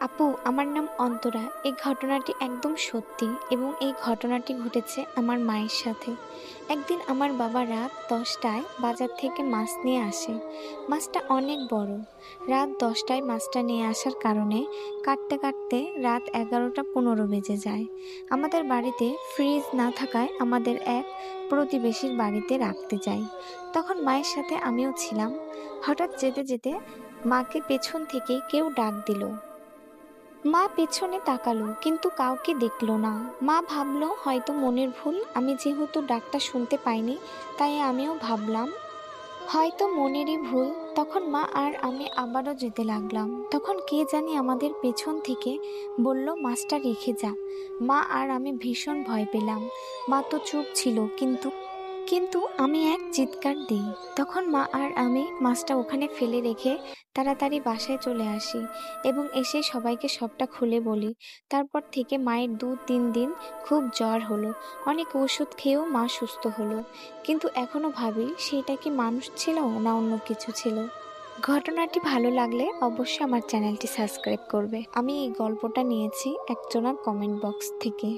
আপু, আমার নাম অন্তরা। এই ঘটনাটি একদম সত্যি এবং এই ঘটনাটি ঘটেছে আমার মায়ের সাথে। একদিন আমার বাবা রাত 10টায় বাজার থেকে মাছ নিয়ে আসে। মাছটা অনেক বড়। রাত 10টায় মাছটা নিয়ে আসার কারণে কাটতে কাটতে রাত 11টা 15 বেজে যায়। আমাদের বাড়িতে ফ্রিজ না থাকায় আমাদের এক প্রতিবেশীর বাড়িতে রাখতে যাই। তখন মায়ের সাথে আমিও ছিলাম। হঠাৎ যেতে যেতে মাকে পেছন থেকে কেউ ডাক দিল। মা পেছনে তাকালো কিন্তু কাউকে দেখলো না। মা ভাবলো হয়তো মনের ভুল। আমি যেহেতু ডাকটা শুনতে পাইনি, তাই আমিও ভাবলাম হয়তো মনেরই ভুল। তখন মা আর আমি আবারও যেতে লাগলাম। তখন কে জানি আমাদের পেছন থেকে বলল, মাছটা রেখে যা। মা আর আমি ভীষণ ভয় পেলাম। মা তো চুপ ছিল, কিন্তু কিন্তু আমি এক চিৎকার দিই। তখন মা আর আমি মাছটা ওখানে ফেলে রেখে তাড়াতাড়ি বাসায় চলে আসি এবং এসে সবাইকে সবটা খুলে বলি। তারপর থেকে মায়ের 2-3 দিন খুব জ্বর হলো। অনেক ওষুধ খেয়েও মা সুস্থ হলো। কিন্তু এখনো ভাবি সেটা কি মানুষ ছিল না অন্য কিছু ছিল। ঘটনাটি ভালো লাগলে অবশ্যই আমার চ্যানেলটি সাবস্ক্রাইব করবে। আমি এই গল্পটা নিয়েছি একজনের কমেন্ট বক্স থেকে।